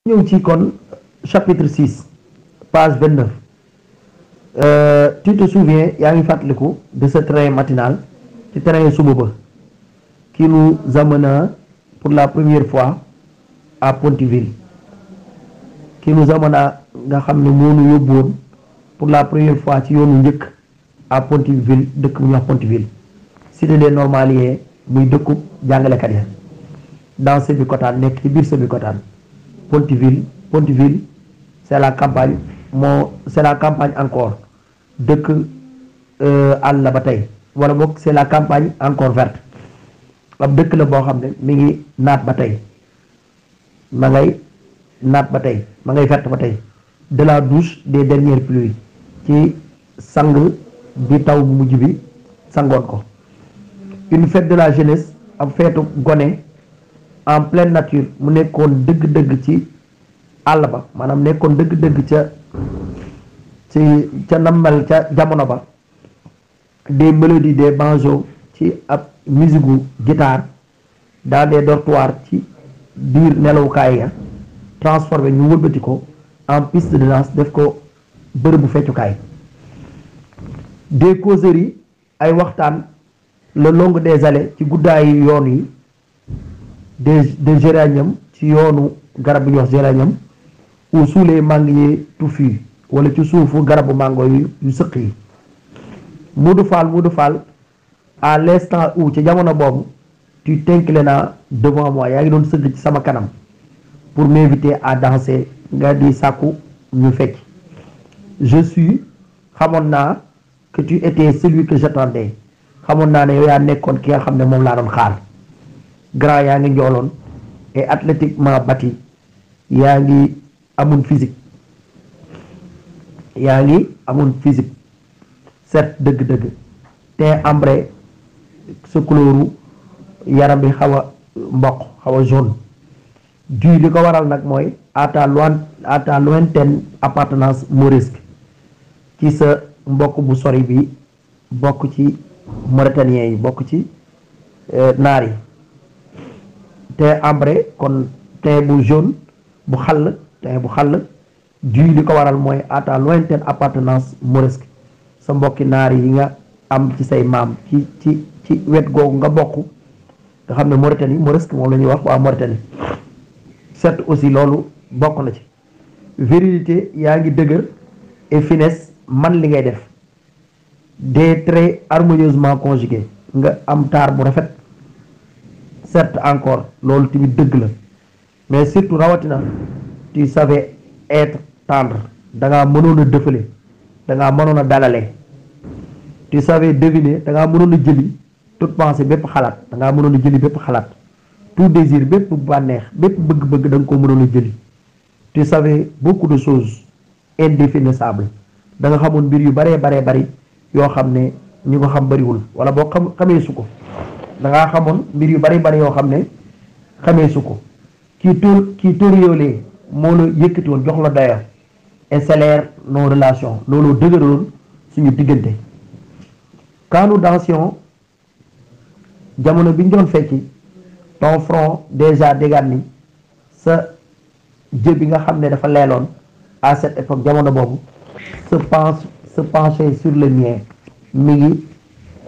ñëw ci kon chapitre 6 page 29 tu te souviens yaa ngi fàttaliku de ce train matinal ci train suba ba qui nous amena pour la première fois à Pontiville qui nous amena nga xam ne moo ñu yóbbuwoon pour la première fois ci yoonu njëkk à Pontiville dëkk bu ñuy wax Pontiville cité des Normaliens muy dëkkub jàngalekat ya dans Sébikotane nekk ci biir Sébikotane Pontiville c'est la campagne c'est la campagne encore dëkk àll la ba tey wala boog c'est la campagne encore verte ab dëkk la boo xam ne mi ngi naat ba tey ma ngay naat ba tey ma ngay verte ba tey de la douche des dernières pluies ci sang bi taw bu mujj bi sangoon ko une fête de la jeunesse ab feetu gone en pleine nature mu nekkoon dëgg-dëgg ci àll ba maanaam nekkoon dëgg-dëgg ca nammel ca jamono ba des mélodies des banjos ci ab musique gu guitare dans des dortoirs ci biir nelawukaay ya transformé ñu wëlbati ko en piste de danse def ko bërëbu feccukaay des causeries ay waxtaan le long des allées ci guddaayu yoon yi des géraniums ci yoonu garab bi ñuy wax géranium ou sous les manguiers touffus wala ci suufu garabu mango yu sëq yi Modou Fall à l'instant où ci jamono boobu tu t'inclines devant moi yaa ngi doon sëgg ci sama kanam pour m'inviter à danser nga di sàkku ñu fecc je suis xamoon naa que tu étais celui que j'attendais xamoon naa ne yow yaa nekkoon ki nga xam ne moom laa doon xaar grand yaa ngi njooloon et athlétiquement bâti yaa ngi amoon physique certes dëgg-dëgg te ambré sa couleur yaram bi xaw a mboq xaw a jaune du li ko waral nag mooy à ta lointaine appartenance mauresque ci sa mbokk bu sori bi bokk ci Mauritaniens yi bokk ci naar yi te ambré kon teint bu jaune bu xàll du li ko waral mooy à ta lointaine appartenance mauresque sa mbokki naar yi nga am ci say maam ci wet googu nga bokk nga xam ne Mauritanie mauresque moom la ñuy wax waa Mauritanie certes aussi loolu bokk na ci virilité yaa ngi dëgër et finesse man li ngay def des traits harmonieusement conjugués nga am taar bu rafet certes encore loolu tamit dëgg la mais surtout rawatina tu savais être tendre dangaa mënoon a dëfale dangaa mënoon a dalale tu savais deviner dangaa mënoon a jëli toute pensée bépp xalaat dangaa mënoon a jëli bépp xalaat tout désir bépp bànneex bépp bëgg-bëgg da nga ko mënoon a jëli tu savais beaucoup de choses indéfinissables da nga xamoon mbir yu bari yoo xam ne ñi ko xam bariwul wala boo xamee su ko da ngaa xamoon mbir yu bari yoo xam ne xamee su ko kii tóoriyoolee moo la yëkkati woon jox la dayo et célère nos relations loolu dëgëraloon suñu diggante quand nous dansions jamono bi ñu doon fecci ton front déjà dégarni sa jë bi nga xam ne dafa leeloon à cette époque jamono boobu se pencher sur le mien mi ngi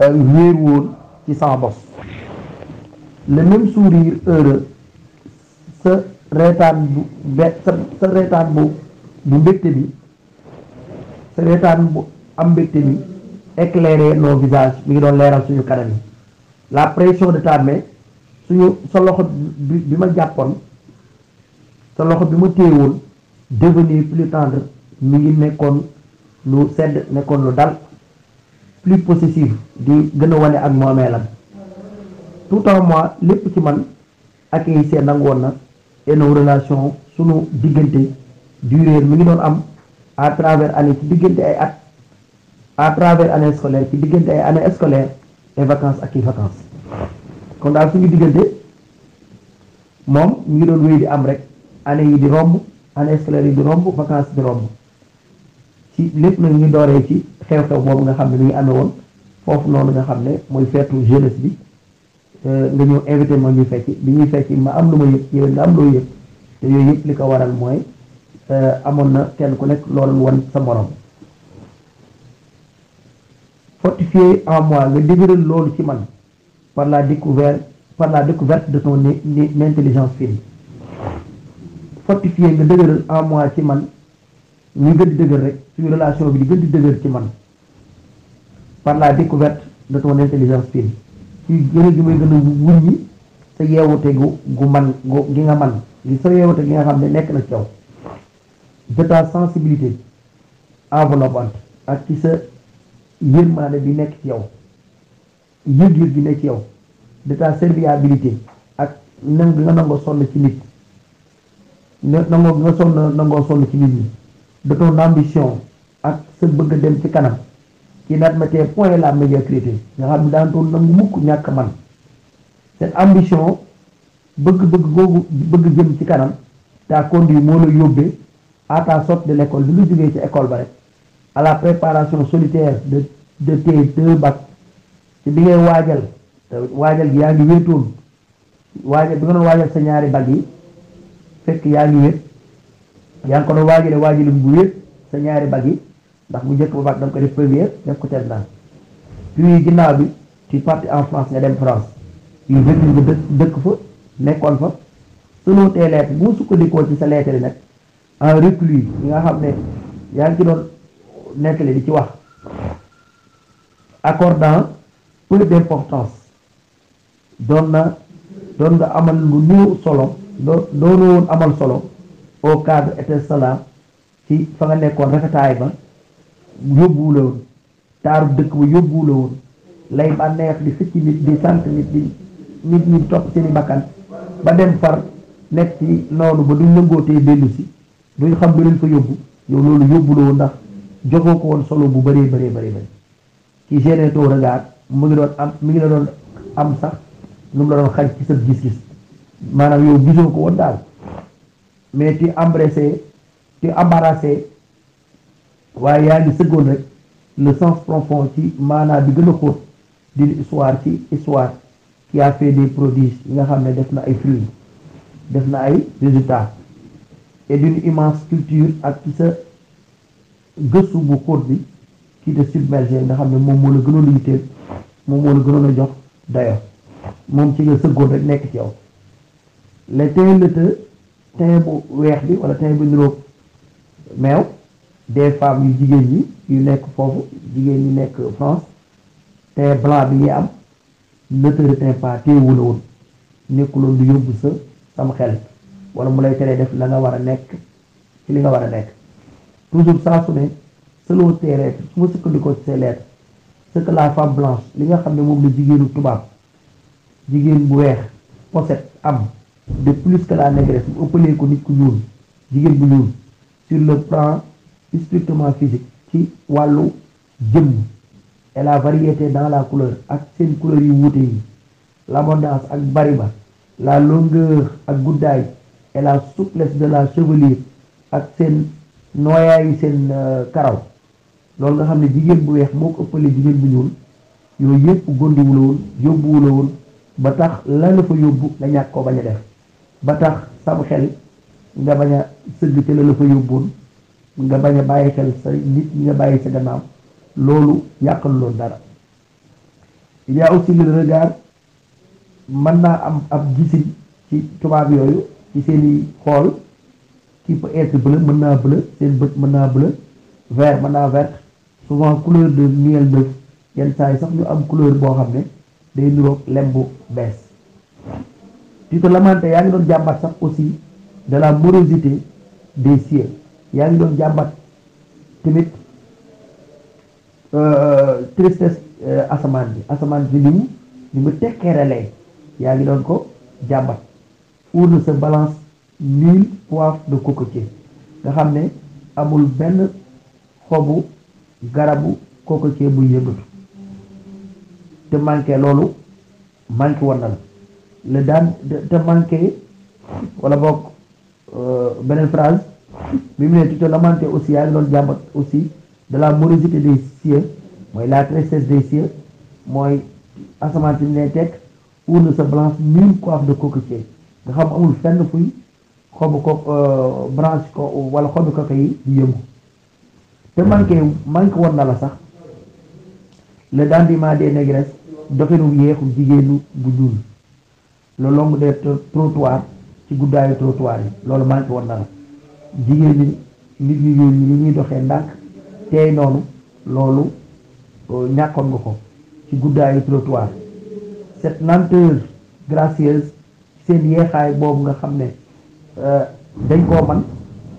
wéer woon ci sama bos le même sourire heureux sa reetaan bu mbégte bi sa reetaan bu am mbégte bi éclairer nos visages mi ngi doon leeral suñu kanam yi la pression de ta main sa loxo bi ma jàppoon sa loxo bi ma téewoon devenir plus tendre mi ngi nekkoon lu sedd nekkoon lu dal plus possessif di gën a wane ak moomeelam tout en moi lépp ci man ak yi see nangoon na et nos relations sunu diggante durée mi ngi doon am à travers année ci diggante ay at à travers année scolaire ci diggante ay année scolaire et vacances ak i vacances kon daal suñu diggante moom mi ngi doon wéy di am rek année yi di romb année scolaire yi di romb vacances di romb ci lépp nag ñu dooree ci xew-xew boobu nga xam ne mi ngi amee woon foofu noonu nga xam ne mooy feetu jeunesse bi nga ñëw invité ma ñuy fekki bi ñuy fekki ma am lu ma yëg yow nga am loo yëg te yooyu yëpp li ko waral mooy amoon na kenn ku nekk loolu wan sa morom. Fortifier en moi nga dëgëral loolu ci man par la découverte de ton intelligence fine. Fortifier nga dëgëral en moi ci man ñu gën di dëgër rek suñu relation bi di gën di dëgër ci man par la découverte de ton intelligence fine ci gën a gi may gën a wuññi sa yeewute gu man gi nga man gi sa yeewute gi nga xam ne nekk na ci yow, de ta sensibilité enveloppante ak ci sa yërmande bi nekk ci yow, yëg-yëg bi nekk ci yow, de ta serviabilité ak nga nangoo sonn ci nit nangoo sonn ci nit ñi, de ton ambition ak sa bëgg a dem ci kanam qui n'admettait point la médiocrité nga xam ne daan doon nangu mukk ñàkk man. Cette ambition bëgg-bëgg googu bëgg jëm ci kanam t'a conduit moo la yóbbee à ta sortie de l'école bi nga jógee ci école ba rek à la préparation solitaire de tes 2 bacs ci bi ngay waajal gi yaa ngi wéetoon waajal bi nga doon waajal sa ñaari bac yi fekk yaa ngi wéet yaa ngi ko doon waajalum bu wéet sa ñaari bac yi ndax bu njëkk ba bac da nga ko def première def ko terminale puis ginnaaw bi tu parti en France nga dem France yu vécu nga dëkk fa nekkoon fa selon tes lettres bu sukkandikoo ci sa lettre yi nag en reclus yi nga xam ne yaa ngi ci doon nettali di ci wax accordant peu d'importance doon nga amal lu néew solo doonu woon amal solo au cadre étincelant ci fa nga nekkoon rafetaay ba yóbbuwu la woon taaru dëkk ba yóbbuwu la woon lay bànneex di xëcc nit di sant nit ñi topp seeni bakkan ba dem far nekk ci noonu ba duñ nangootee dellu si duñ xam ba leen fa yóbbu yow loolu yóbbu la woon ndax joxoo ko woon solo bu bëree ci gêné ton regard mi ngi la doon am sax nu mu la doon xañ ci sa gis-gis maanaam yow gisoo ko woon daal mais tu embarrassé waaye yaa ngi sëggoon rek le sens profond ci maanaam bi gën a xóot di histoire qui a fait des prodiges yi nga xam ne def na ay fruits def na ay résultats et d'une immense culture ak ci sa gëstu bu xóot bi qui te submergé nga xam ne moom moo la gënoon a yitteel moom moo la gënoon a jox dayo moom ci nga sëggoon rek nekk ci yow le teint bu weex bi wala teint bu niroog meew des femmes yu jigéen ñi yu nekk foofu jigéen ñi nekk France teint blanc bi ñuy am ne te retint pas téewu la woon nekkuloon du yóbbu sam xel wala mu lay teree def la nga war a nekk ci li nga war a nekk toujours saa su ne selon tes lettres su ma sukkandikoo ci ses lettres ce que la femme blanche li nga xam ne moom la jigéenu tubaab jigéen bu weex possède am de plus que la négresse bu ëppalee ko nit ku ñuul jigéen bu ñuul sur le plan strictement physique ci wàllu jëmm et la variété dans la couleur ak seen couleur yu wuute yi l'abondance ak bari ba la longueur ak guddaay et la souplesse de la chevelure ak seen nooyaayu seen karaw loolu nga xam ne jigéen bu weex moo ko ëppalee jigéen bu ñuul yooyu yëpp gondiwu la woon yóbbuwu la woon ba tax la fa yóbbu nga ñàkk ko bañ a def ba tax sam xel nga bañ a sëgg te la fa yóbboon nga bañ a bàyyi xel sa nit ñi nga bàyyi sa gannaaw loolu yàqal loolu dara. Il y a aussi le regard mën naa am ab gisin ci tubaab yooyu ci seeni xool qui peut être bleu mën naa bleu seen bët mën naa bleu vert mën naa vert souvent couleur de miel neuf yenn saa yi sax ñu am couleur boo xam ne day niroog lem bu bees. tu te lamentes yaa ngi doon jàmbat sax aussi de la morosité des cieux yaa ngi doon jàmbat tamit tristesse asamaan bi ni mu tekkeeralee yaa ngi doon ko jàmbat où ne se balance nulle coiffe de cocotier nga xam ne amul benn xobu garabu cocotier buy yëngatu te manqué loolu manqué woon na la daan te manqué wala boog beneen phrase bi mu ne tu te lamentes aussi yaa ngi doon jàmbat aussi de la morosité des cieux mooy la tristesse des cieux mooy asamaan si ne teg où ne se balance nulle coiffe de cocotier nga xam amul fenn fuy xobu ko branche ko wala xobi ko yi di yëngu te manqué woon na la sax le dandiment des négresses doxinu yeexu jigéenu bu ñuul le long des trottoirs ci guddaayu trottoir yi loolu manqué woon na la jigéen ñi nit ñu ñuul ñi ni ñuy doxee ndànk teey noonu loolu ñàkkoon nga ko ci guddaayu trottoir cette lenteur gracieuse seen yeexaay boobu nga xam ne dañ koo man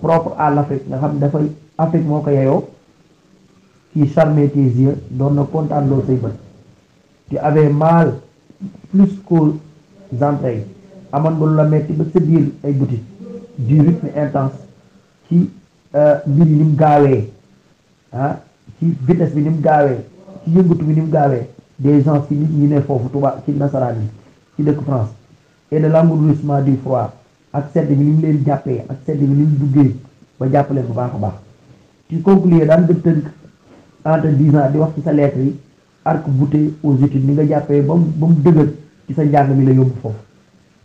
propre à l'Afrique nga xam ne dafay Afrique moo ko yeyoo qui charmait tes yeux doon na kontaan loo say bët tu avais mal plus qu'aux entrailles amoon nga lu la metti ba sa biir ay butit du rythme intense ci mbir yi ni mu gaawee ci vitesse bi ni mu gaawee ci yëngatu bi ni mu gaawee des gens ci nit ñi ne foofu tubaab ci nasaraan yi ci dëkk France et de l'amourissement du froid ak sedd bi ni mu leen jàppee ak sedd bi ni mu duggee ba jàppaleen bu baax a baax ci conclure daan nga tënk entre 10 ans di wax ci sa lettre yi arc-bouté aux études ni nga jàppee ba mu dëgër ci sa njàng mi la yóbbu foofu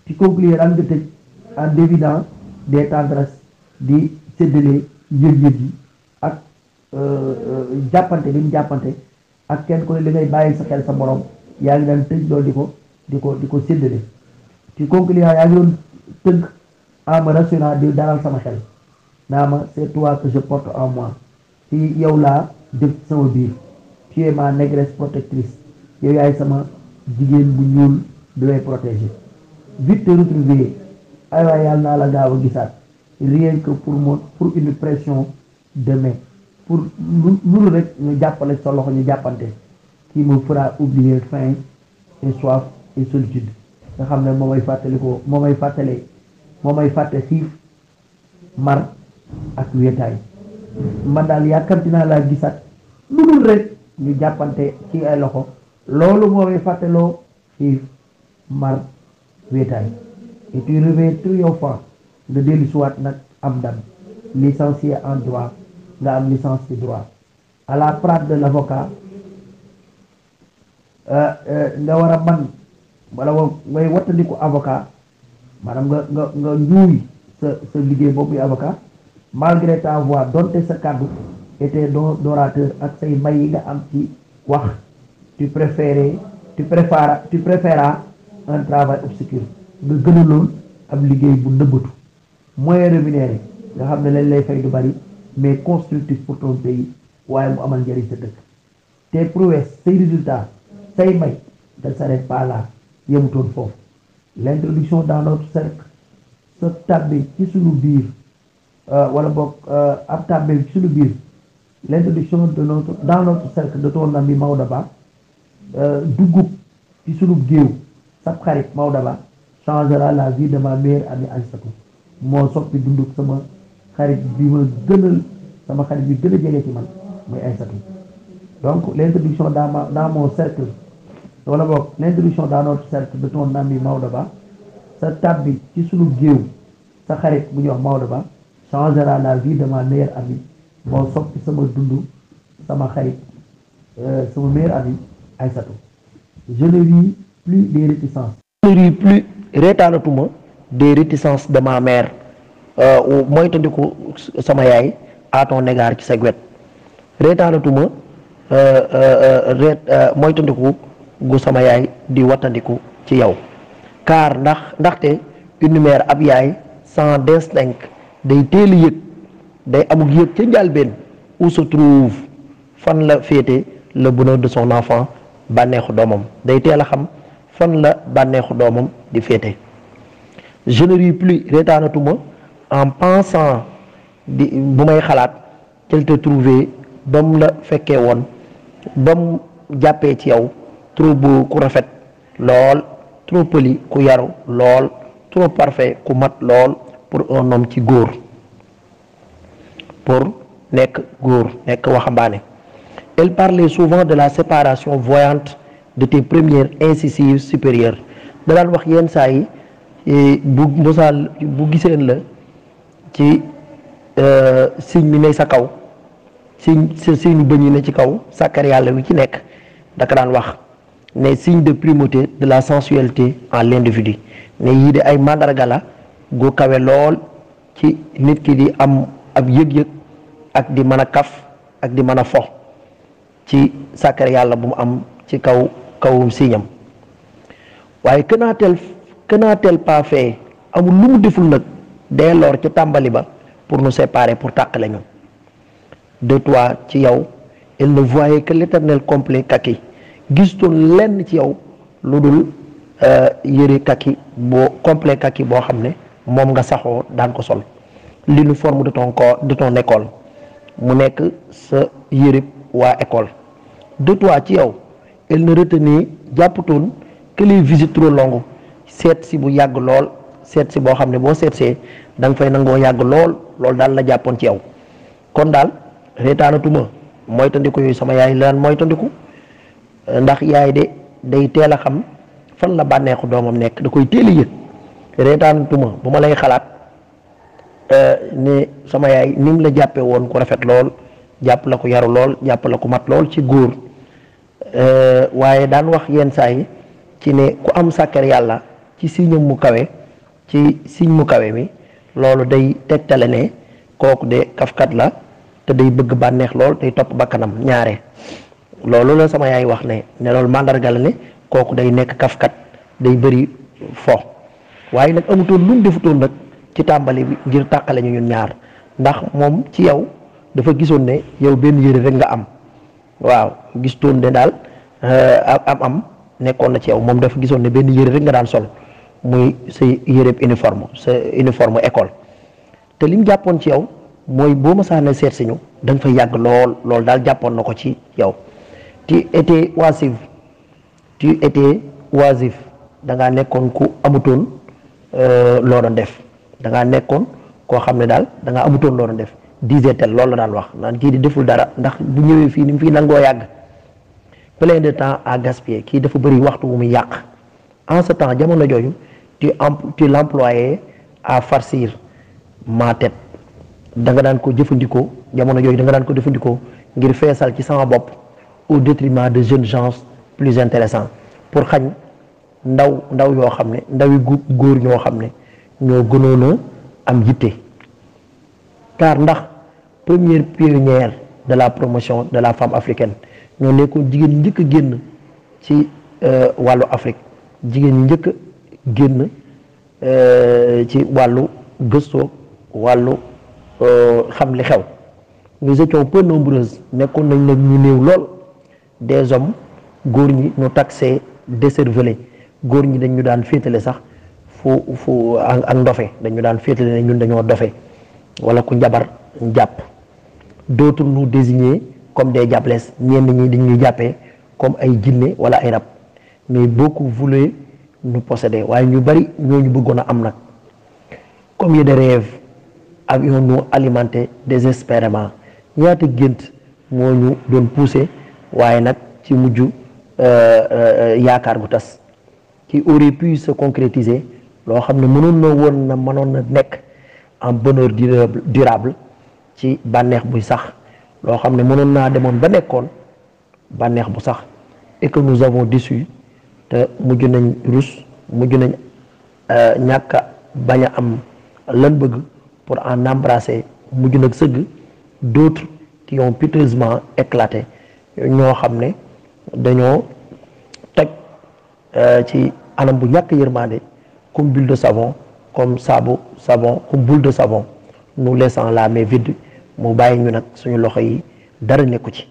ci conclure daan nga tëj en dévidant des tendresses di séddale yëg-yëg yi ak jàppante bi mu jàppante ak kenn ku ne li ngay bàyyi sa xel sa morom yaa ngi daan tëj loolu di ko séddale ci conclure yaa ngi doon tënk en me rassurant di dalal sama xel naa ma c'est toi que je porte en moi ci yow laa jëf sama biir tu es ma négresse protectrice yow yaay sama jigéen bu ñuul bi may protéger vite te retrouver ay waay yàlla naa la gaaw a gisaat rien que pour une pression de main pour lu rek ñu jàppale sa loxo ñu jàppante qui me fera oublier faim et soif et solitude nga xam ne moo may fàtte xiif mar ak wéetaay man daal yàkkamti naa laa gisaat lu dul rek ñu jàppante ci ay loxo loolu moo may fàtteloo xiif mar wéetaay et tu reviens triomphant nga dellu siwaat nag am ndam licencié en droit nga am licence ci droit à la pratique de l'avocat nga war a man wala ngay wattandiku avocat maanaam nga njuuy sa liggéey boobu avocat malgré ta voix donte sa kàddu était d'orateur ak say may yi nga am ci wax tu préféras un travail obscur nga gënaloon ab liggéey bu nëbbatu moyen rémunéré nga xam ne lañ lay fay du bari mais constructif pour ton pays waaye mu amal njëriñ sa dëkk tes prouesses say résultats say may ne s'arrête pas là yemutoon foofu l'introduction dans notre cercle sa tàbbi ci suñu biir wala boog ab tàbbi ci suñu biir l'introduction dans notre cercle de ton ami Maodo Ba dugub ci suñu géew sa xarit Maodo Ba changera la vie de ma meilleure amie Aïssatou moo soppi dunduk sama xarit bi ma gënal sama xarit bi gën a jege ci man muy Aïssatou donc l'introduction dans mon cercle wala boog l'introduction dans notre cercle de ton ami Maodo Ba sa tàbbi ci sunu géew sa xarit bu ñuy wax Maodo Ba changera la vie de ma meilleure amie moo soppi sama dund sama xarit sama meilleure amie Aïssatou je ne vis plus des réticences je ne vis plus reetaanatuma des réticences de ma mère mooy tandiku sama yaay à ton égard ci sa wet reetaanatuma mooy tandiku gu sama yaay di wattandiku ci yow car ndaxte une mère ab yaay sans distinct day teel a yëg day amug yëg ca njàlbeen où se trouve fan la féete le bonheur de son enfant bànneexu doomam day teel a xam fan la bànneexu doomam di féete je ne ris plus reetaanatuma en pensant di bu may xalaat qu'elle te trouver ba mu la fekkee woon ba mu jàppee ci yow trop beau ku rafet lool trop poli ku yaru lool trop parfait ku mat lool pour un homme ci góor pour nekk góor nekk waxambaane. Elle parlait souvent de la séparation voyante de tes premières incisives supérieures da daan wax yenn saa yi bu mosaal bu giseen la ci signe mi ne sa kaw signe bëñ yi ne ci kaw sàkkar yàlla wi ci nekk daka daan wax ne signe de primauté de la sensualité en l'individu ne yii de ay mandarga la gu kawe lool ci nit ki di am ab yëg-yëg ak di mën a kaf ak di mën a fo ci sàkkar yàlla bu mu am ci kawum siñam waaye que n'a-t-elle pas fait amul lu mu deful nag dès lors ci tàmbali ba pour nous séparer pour tàqale ñu de toi ci yow elle ne voyait que l'éternel complet kaki gistoon lenn ci yow lu dul yëre kaki boo complet kaki boo xam ne moom nga saxoo daan ko sol l'uniforme de ton corps de ton école mu nekk sa yëre waa école de toi ci yow elle ne retenait jàpputoon que les visites trop longues seet si bu yàgg lool seet si boo xam ne boo seetsee da nga fay nangoo yàgg lool loolu daal la jàppoon ci yow kon daal reetaanatuma moytandiku yooyu sama yaay laan moytandiku ndax yaay de day teel a xam fan la bànneexu doomam nekk da koy teel a yëg reetaanatuma bu ma lay xalaat ne sama yaay ni mu la jàppee woon ku rafet lool jàpp la ko yaru lool jàpp la ko mat lool ci góor waaye daan wax yenn saa yi ci ne ku am sàkkar yàlla ci siñam mu kawe ci siñ mu kawe mi loolu day tegtale ne kooku de kafkat la te day bëgg bànneex lool day topp bakkanam ñaare loolu la sama yaay wax ne loolu màndarga la ne kooku day nekk kafkat day bëri fo waaye nag amutoon lu mu defutoon nag ci tàmbali bi ngir tàqale ñu ñun ñaar ndax moom ci yow dafa gisoon ne yow benn yëre rek nga am waaw gistoon ne daal am nekkoon na ci yow moom dafa gisoon ne benn yëre rek nga daan sol muy sa yëreeb uniforme sa uniforme école te lim jàppoon ci yow mooy boo ma saana seet si ñu da nga fay yàgg lool daal jàppoon na ko ci yow tu étais oisif da ngaa nekkoon ku amutoon loo doon def da ngaa nekkoon koo xam ne daal da ngaa amutoon loo doon def disait-elle loolu la daan wax naan kii di deful dara ndax bu ñëwee fii ni mu fii nangoo yàgg plein de temps à gaspiller kii dafa bëri waxtu bu muy yàq en ce temps jamono jooju tu l'employais à farcir ma tête da nga daan ko jëfandikoo jamono jooju da nga daan ko jëfandikoo ngir feesal ci sama bopp au détriment de jeunes gens plus intéressants pour xañ ndaw yoo xam ne ndawi góor ñoo xam ne ñoo gënoon a am yitte car ndax première pionnière de la promotion de la femme africaine ñoo nekkoon jigéen ñi njëkk a génn ci wàllu Afrique jigéen ñi njëkk a génn ci wàllu gëstoo wàllu xam li xew nous étions peu nombreuses nekkoon nañ nag ñu néew lool des hommes góor ñi ñu taxé décervelé góor ñi dañu daan féetale sax fu ak ndofe dañu daan féetale ne ñun dañoo dofe wala ku njabar jàpp d'autres nous désignaient comme des diablesses ñenn ñi dañuy jàppee comme ay jinne wala ay rab mais beaucoup voulaient nous posséder waaye ñu bari ñooñu bëggoon a am nag combien de rêves avions-nous alimenté désespérément ñaata gént moo ñu doon poussé waaye nag ci mujj yaakaar gu tas qui aurait pu se concrétiser loo xam ne mënoon na nekk en bonheur durable ci bànneex buy sax loo xam ne mënoon naa demoon ba nekkoon bànneex bu sax et que nous avons déçu te mujj nañ rus mujj nañ ñàkk bañ a am lan bëgg pour en embrasser mujj nag sëgg d'autres qui ont piteusement éclaté ñoo xam ne dañoo toj ci anam bu ñàkk yërmande comme bulle de savon comme savon comme boule de savon nous laissant la main vide mu bàyyi ñu nag suñu loxo yi dara nekku ci